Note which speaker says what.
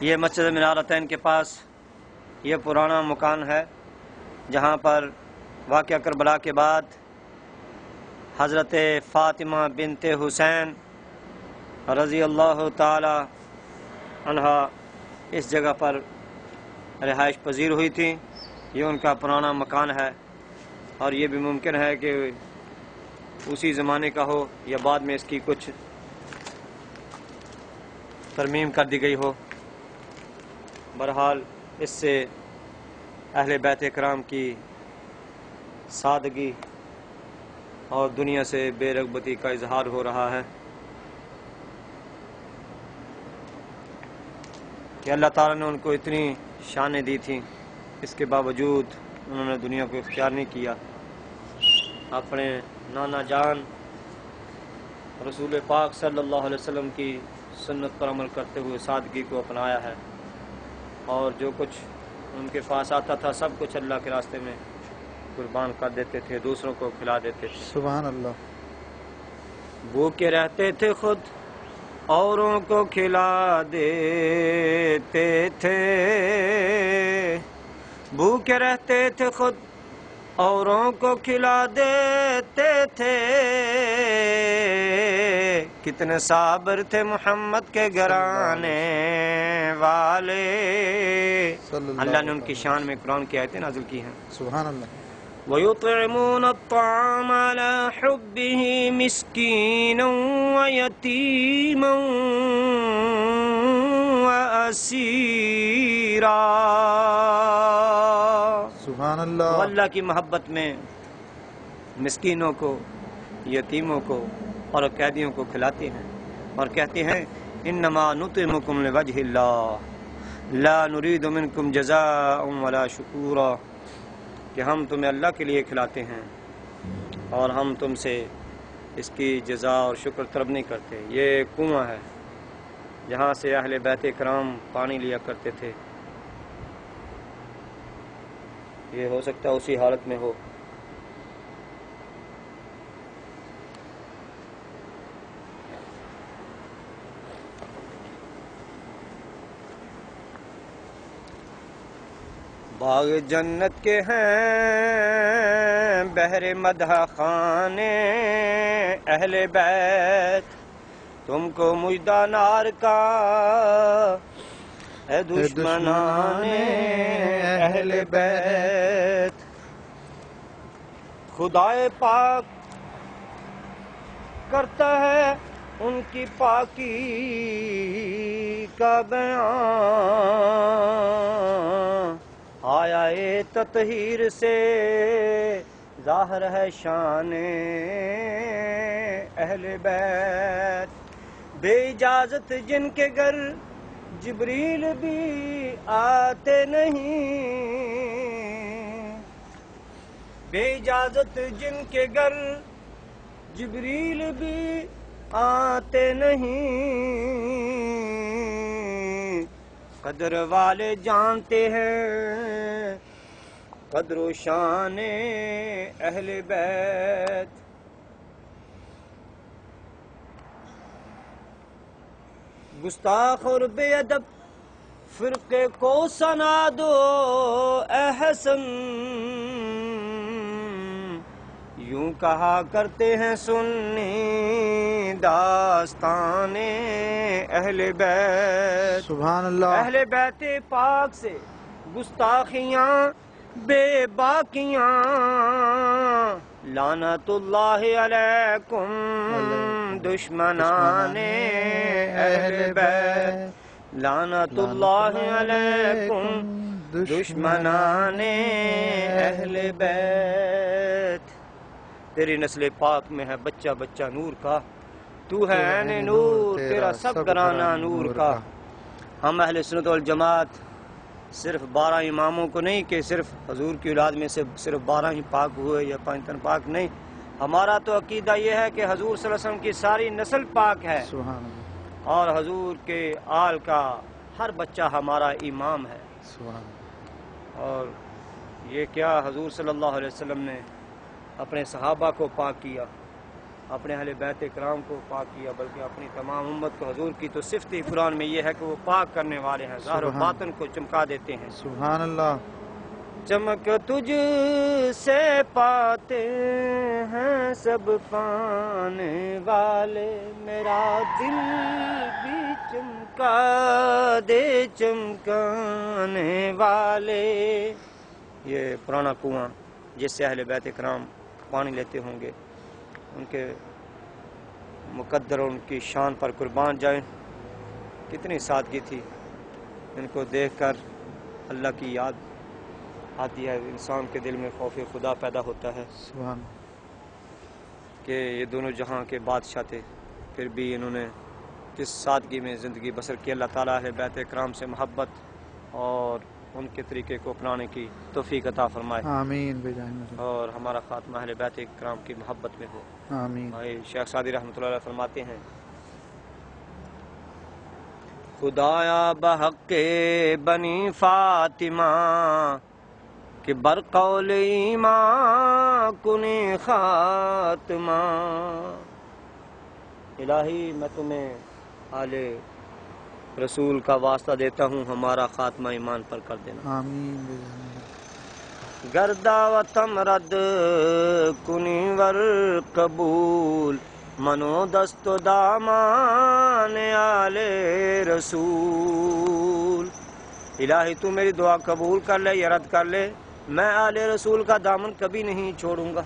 Speaker 1: یہ مسجد منارتین کے پاس یہ پرانا مکان ہے جہاں پر واقعہ کربلا کے بعد حضرت فاطمہ بنت حسین رضی اللہ تعالی عنہا اس جگہ پر رہائش پذیر ہوئی تھی۔ یہ ان کا پرانا مکان ہے اور یہ بھی ممکن ہے کہ اسی زمانے کا ہو یا بعد میں اس کی کچھ ترمیم کر دی گئی ہو۔ بہرحال اس سے اہل بیت کرام کی سادگی اور دنیا سے بے رغبتی کا اظہار ہو رہا ہے کہ اللہ تعالیٰ نے ان کو اتنی شانیں دی تھیں، اس کے باوجود انہوں نے دنیا کو اختیار نہیں کیا، اپنے نانا جان رسول پاک صلی اللہ علیہ وسلم کی سنت پر عمل کرتے ہوئے سادگی کو اپنایا ہے، اور جو کچھ ان کے پاس آتا تھا سب کچھ اللہ کے راستے میں قربان کر دیتے تھے، دوسروں کو کھلا دیتے تھے۔
Speaker 2: سبحان اللہ۔
Speaker 1: بھوکے رہتے تھے خود اوروں کو کھلا دیتے تھے، بھوکے رہتے تھے خود اوروں کو کھلا دیتے تھے، کتنے صابر تھے محمد کے گھرانے والے۔ اللہ نے ان کی شان میں قرآن کی آیتیں نازل کی ہیں۔
Speaker 2: سبحان اللہ۔
Speaker 1: وَيُطْعِمُونَ الطَّعَامَ عَلَى حُبِّهِ مِسْكِينًا وَيَتِيمًا وَأَسِيرًا۔
Speaker 2: سبحان اللہ۔
Speaker 1: وہ اللہ کی محبت میں مسکینوں کو، یتیموں کو اور قیدیوں کو کھلاتے ہیں اور کہتے ہیں انما نطعمکم لوجہ اللہ لا نرید منکم جزاء ولا شکورا، کہ ہم تمہیں اللہ کے لیے کھلاتے ہیں اور ہم تم سے اس کی جزا اور شکر طلب نہیں کرتے۔ یہ کنواں ہے جہاں سے اہل بیت کرام پانی لیا کرتے تھے، یہ ہو سکتا ہے اسی حالت میں ہو۔ باغ جنت کے ہیں بہر مدح خانے اہل بیت، تم کو مجدہ نار کا اے دشمنان اہل بیت۔ خدائے پاک کرتا ہے ان کی پاکی کا بیان، آیا اے تطہیر سے ظاہر ہے شان اہل بیت۔ بے اجازت جن کے گھر جبریل بھی آتے نہیں، بے اجازت جن کے گھر جبریل بھی آتے نہیں، قدر والے جانتے ہیں قدر و شان اہل بیت۔ گستاخ اور بے ادب فرقے کو سنا دو اے حسن، یوں کہا کرتے ہیں سنی داستان اہل بیت۔
Speaker 2: سبحان اللہ۔
Speaker 1: اہل بیت پاک سے گستاخیاں بے باکیاں، لعنت اللہ علیکم دشمنان اہل بیت، لعنت اللہ علیکم دشمنان اہل بیت۔ تیری نسل پاک میں ہے بچہ بچہ نور کا، تو ہے عین نور تیرا سب گھرانہ نور کا۔ ہم اہل سنت والجماعت صرف 12 اماموں کو نہیں کہ صرف حضور کی اولاد میں سے صرف 12 ہی پاک ہوئے یا 5 تن پاک نہیں، ہمارا تو عقیدہ یہ ہے کہ حضور صلی اللہ علیہ وسلم کی ساری نسل پاک ہے،
Speaker 2: سبحان اللہ۔
Speaker 1: اور حضور کے آل کا ہر بچہ ہمارا امام ہے۔
Speaker 2: سبحان اللہ۔
Speaker 1: اور یہ کیا حضور صلی اللہ علیہ وسلم نے اپنے صحابہ کو پاک کیا، اپنے اہل بیت کرام کو پاک کیا بلکہ اپنی تمام امت کو حضور کی تو صفت ہی قرآن میں یہ ہے کہ وہ پاک کرنے والے ہیں، ظاہر و باطن کو چمکا دیتے ہیں۔
Speaker 2: سبحان اللہ۔
Speaker 1: چمک تجھ سے پاتے ہیں سب پانے والے، میرا دل بھی چمکا دے چمکانے والے۔ یہ پرانا کنواں جس سے اہل بیت کرام پانی لیتے ہوں گے، ان کے مقدر اور ان کی شان پر قربان جائیں، کتنی سادگی تھی۔ ان کو دیکھ کر اللہ کی یاد آتی ہے، انسان کے دل میں خوف خدا پیدا ہوتا ہے
Speaker 2: سبحان
Speaker 1: کہ یہ دونوں جہاں کے بادشاہ تھے، پھر بھی انہوں نے کس سادگی میں زندگی بسر کی۔ اللہ تعالیٰ اہل بیت کرام سے محبت اور ان کے طریقے کو اپنانے کی توفیق عطا فرمائے،
Speaker 2: آمین بجائے
Speaker 1: اور ہمارا خاتمہ اہل بیت کرام کی محبت میں ہو،
Speaker 2: آمین۔
Speaker 1: شیخ سعدی رحمۃ اللہ علیہ فرماتے ہیں، خدایا بحق بنی فاطمہ کہ برقول ایمان کنی خاتمہ، الہی میں تمہیں آل رسول کا واسطہ دیتا ہوں، ہمارا خاتمہ ایمان پر کر دینا۔
Speaker 2: آمین بجائے
Speaker 1: گردا و تمرد کنی ور قبول، منو دست و دامان آل رسول، الہی تو میری دعا قبول کر لے یا رد کر لے، میں آل رسول کا دامن کبھی نہیں چھوڑوں گا۔